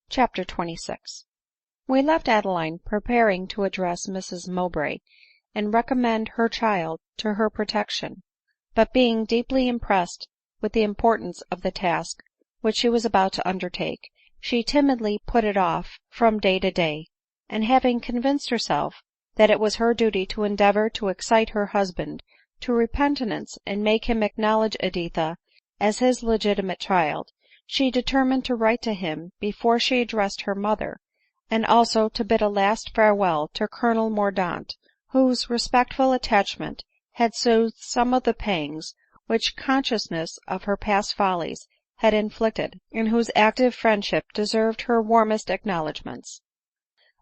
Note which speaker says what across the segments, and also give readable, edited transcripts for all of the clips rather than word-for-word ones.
Speaker 1: CHAPTER XXVI. We left Adeline preparing to address Mrs Mowbray, and recommend her child to her protection ; but being deeply impressed with the importance of the task which she was about to undertake, she timidly put it off from day to day ; and having convinced herself that it was her duty to endeavor to excite her husband to repentance and make him acknowledge Editha as his legitimate child, she determined to write to him before she addressed her mother, and also to bid a last farewell to Colonel Mordaunt, whose respectful attachment had soothed some of the pangs which consciousness of her past follies had inflicted, and whose active friendship deserved her warmest acknowledgments.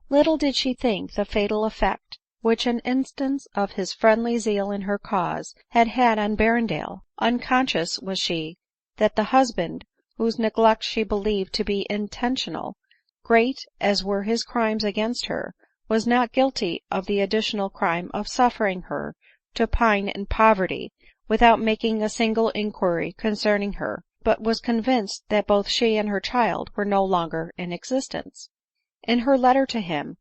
Speaker 1: Little did she think the fatal effect which an instance of his friendly zeal in her cause had had on Berrendale. Unconscious was she that the husband, whose neglect she believed to be intentional, great as were his crimes against her, was not guilty of the additional crime of suffering her to pine in poverty without making a single inquiry concerning her, but was convinced that both she and her child were no longer in existence. In her letter to him,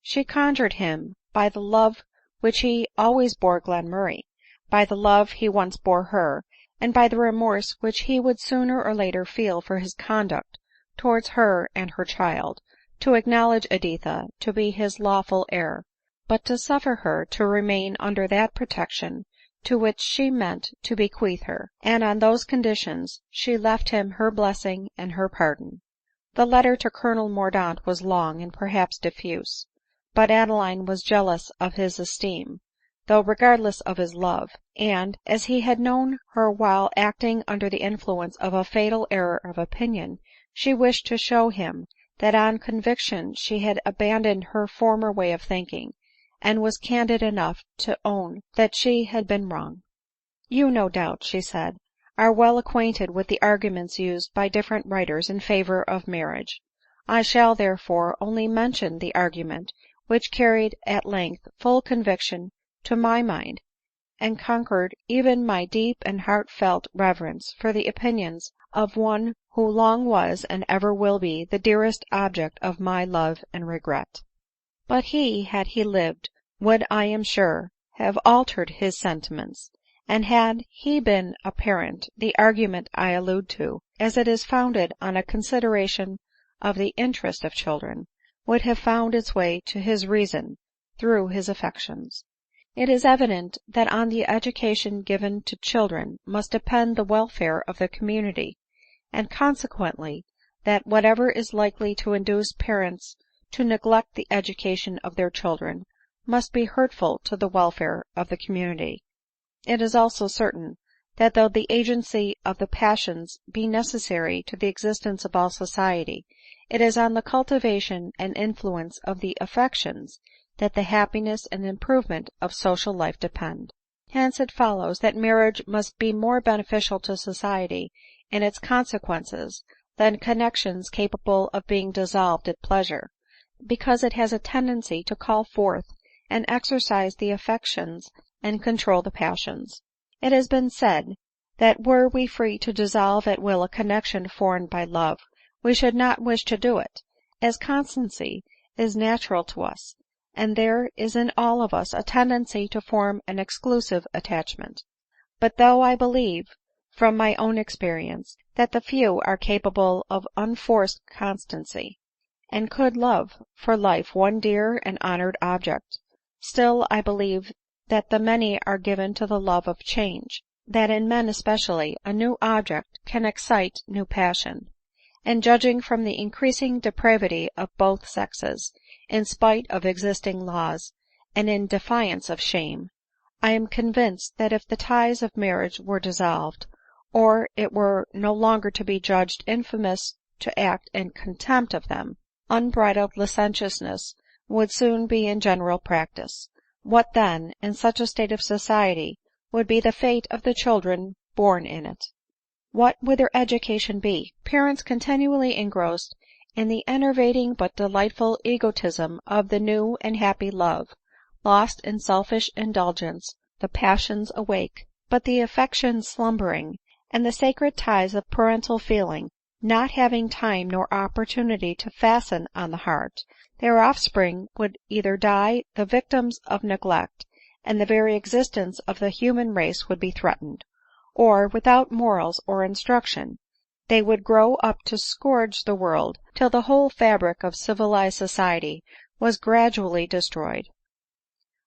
Speaker 1: she conjured him by the love which he always bore Glenmurray, by the love he once bore her, and by the remorse which he would sooner or later feel for his conduct towards her and her child, to acknowledge Editha to be his lawful heir, but to suffer her to remain under that protection to which she meant to bequeath her; and on those conditions she left him her blessing and her pardon. The letter to Colonel Mordaunt was long and perhaps diffuse, but Adeline was jealous of his esteem, though regardless of his love; and, as he had known her while acting under the influence of a fatal error of opinion, she wished to show him that on conviction she had abandoned her former way of thinking, and was candid enough to own that she had been wrong. " You, no doubt," she said, " are well acquainted with the arguments used by different writers in favor of marriage. I shall, therefore, only mention the argument which carried at length full conviction to my mind, and conquered even my deep and heartfelt reverence for the opinions of one who long was and ever will be the dearest object of my love and regret. But he, had he lived, would, I am sure, have altered his sentiments ; and had he been a parent, the argument I allude to, as it is founded on a consideration of the interest of children, would have found its way to his reason through his affections. It is evident that on the education given to children must depend the welfare of the community, and consequently that whatever is likely to induce parents to neglect the education of their children must be hurtful to the welfare of the community. It is also certain that though the agency of the passions be necessary to the existence of all society, it is on the cultivation and influence of the affections that the happiness and improvement of social life depend. Hence it follows that marriage must be more beneficial to society in its consequences than connections capable of being dissolved at pleasure, because it has a tendency to call forth and exercise the affections and control the passions. It has been said, that were we free to dissolve at will a connection formed by love, we should not wish to do it, as constancy is natural to us, and there is in all of us a tendency to form an exclusive attachment. But though I believe, from my own experience, that the few are capable of unforced constancy, and could love for life one dear and honored object, still I believe that the many are given to the love of change, that in men especially a new object can excite new passion ; and judging from the increasing depravity of both sexes, in spite of existing laws, and in defiance of shame, I am convinced that if the ties of marriage were dissolved, or it were no longer to be judged infamous to act in contempt of them, unbridled licentiousness would soon be in general practice. What then, in such a state of society, would be the fate of the children born in it? What would their education be? Parents continually engrossed in the enervating but delightful egotism of the new and happy love, lost in selfish indulgence, the passions awake, but the affections slumbering, and the sacred ties of parental feeling not having time nor opportunity to fasten on the heart, their offspring would either die the victims of neglect, and the very existence of the human race would be threatened; or, without morals or instruction, they would grow up to scourge the world till the whole fabric of civilized society was gradually destroyed.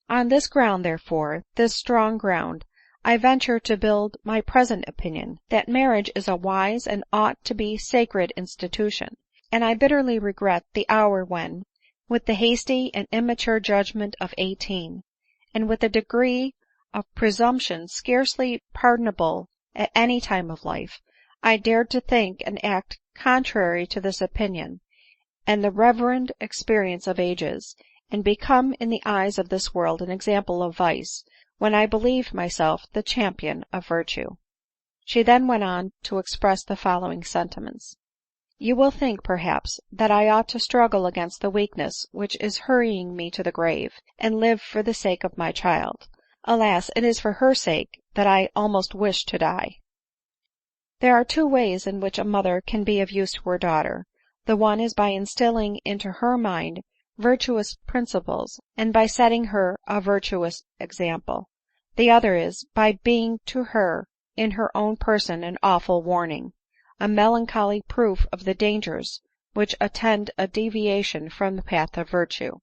Speaker 1: On this ground, therefore, this strong ground, I venture to build my present opinion, that marriage is a wise and ought to be sacred institution ; and I bitterly regret the hour when, with the hasty and immature judgment of 18, and with a degree of presumption scarcely pardonable at any time of life, I dared to think and act contrary to this opinion, and the reverend experience of ages, and become in the eyes of this world an example of vice, when I believed myself the champion of virtue." She then went on to express the following sentiments: " You will think, perhaps, that I ought to struggle against the weakness which is hurrying me to the grave, and live for the sake of my child. Alas, it is for her sake that I almost wish to die. There are two ways in which a mother can be of use to her daughter. The one is by instilling into her mind virtuous principles, and by setting her a virtuous example. The other is, by being to her in her own person an awful warning, a melancholy proof of the dangers which attend a deviation from the path of virtue.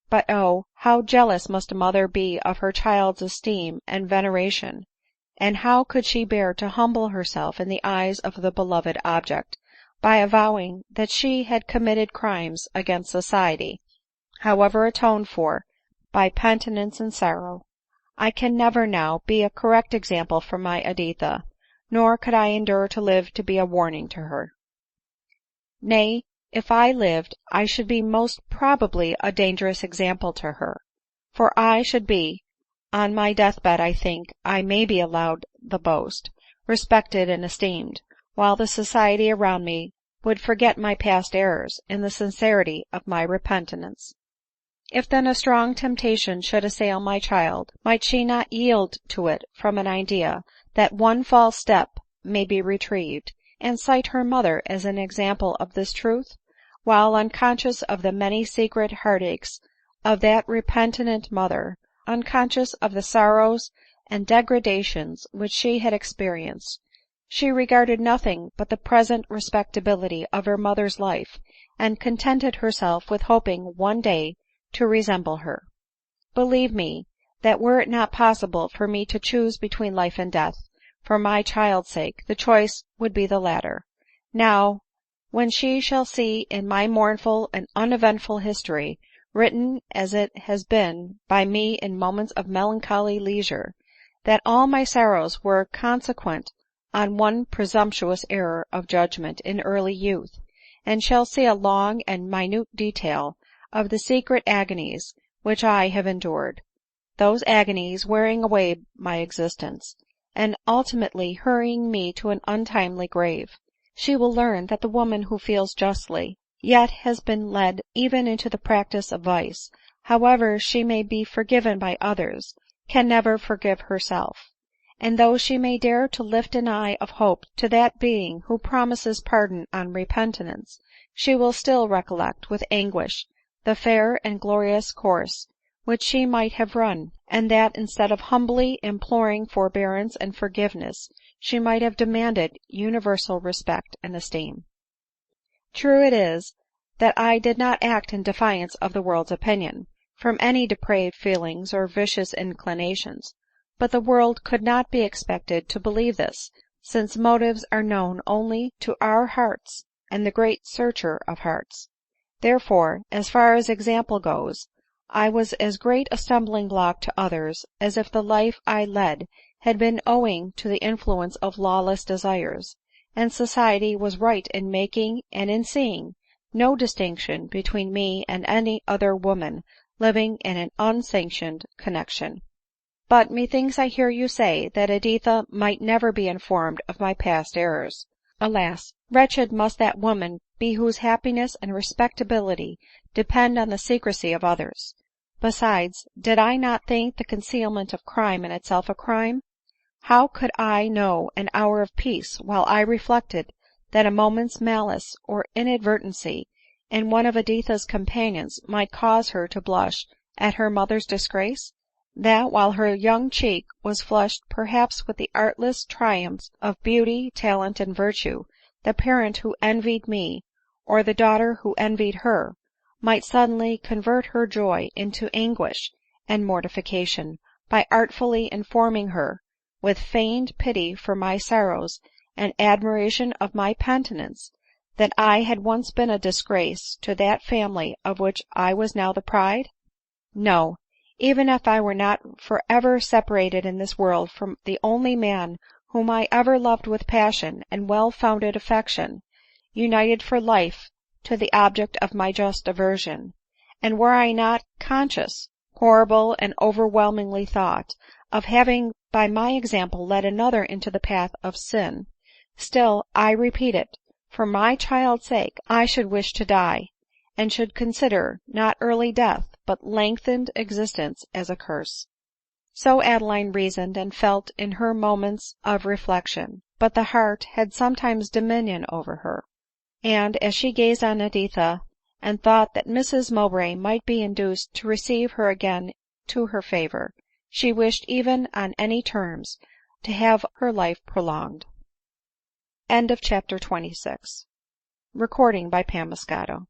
Speaker 1: But oh, how jealous must a mother be of her child's esteem and veneration, and how could she bear to humble herself in the eyes of the beloved object, by avowing that she had committed crimes against society, however atoned for by penitence and sorrow. I can never now be a correct example for my Editha, nor could I endure to live to be a warning to her. Nay, if I lived, I should be most probably a dangerous example to her ; for I should be, on my deathbed I think I may be allowed the boast, respected and esteemed, while the society around me would forget my past errors in the sincerity of my repentance. If then a strong temptation should assail my child, might she not yield to it from an idea that one false step may be retrieved, and cite her mother as an example of this truth, while unconscious of the many secret heartaches of that repentant mother, unconscious of the sorrows and degradations which she had experienced, she regarded nothing but the present respectability of her mother's life, and contented herself with hoping one day to resemble her. Believe me, that were it not possible for me to choose between life and death, for my child's sake, the choice would be the latter. Now, when she shall see in my mournful and uneventful history, written as it has been by me in moments of melancholy leisure, that all my sorrows were consequent on one presumptuous error of judgment in early youth, and shall see a long and minute detail of the secret agonies which I have endured, those agonies wearing away my existence, and ultimately hurrying me to an untimely grave, she will learn that the woman who feels justly, yet has been led even into the practice of vice, however she may be forgiven by others, can never forgive herself; and though she may dare to lift an eye of hope to that being who promises pardon on repentance, she will still recollect with anguish the fair and glorious course which she might have run, and that instead of humbly imploring forbearance and forgiveness, she might have demanded universal respect and esteem. True it is that I did not act in defiance of the world's opinion, from any depraved feelings or vicious inclinations ; but the world could not be expected to believe this, since motives are known only to our hearts and the great Searcher of hearts. Therefore, as far as example goes, I was as great a stumbling block to others as if the life I led had been owing to the influence of lawless desires, and society was right in making and in seeing no distinction between me and any other woman living in an unsanctioned connexion. But methinks I hear you say that Editha might never be informed of my past errors. Alas, wretched must that woman be whose happiness and respectability depend on the secrecy of others. Besides, did I not think the concealment of crime in itself a crime? How could I know an hour of peace while I reflected that a moment's malice or inadvertency in one of Editha's companions might cause her to blush at her mother's disgrace? That, while her young cheek was flushed perhaps with the artless triumphs of beauty, talent, and virtue, the parent who envied me, or the daughter who envied her, might suddenly convert her joy into anguish and mortification, by artfully informing her, with feigned pity for my sorrows and admiration of my penitence, that I had once been a disgrace to that family of which I was now the pride? No, even if I were not for ever separated in this world from the only man whom I ever loved with passion and well-founded affection, united for life to the object of my just aversion, and were I not conscious, horrible and overwhelmingly thought, of having by my example led another into the path of sin, still, I repeat it, for my child's sake I should wish to die, and should consider, not early death, but lengthened existence, as a curse. So Adeline reasoned and felt in her moments of reflection, but the heart had sometimes dominion over her ; and, as she gazed on Editha, and thought that Mrs Mowbray might be induced to receive her again to her favor, she wished, even on any terms, to have her life prolonged. CHAPTER XXVII. Recording by Pam Moscato.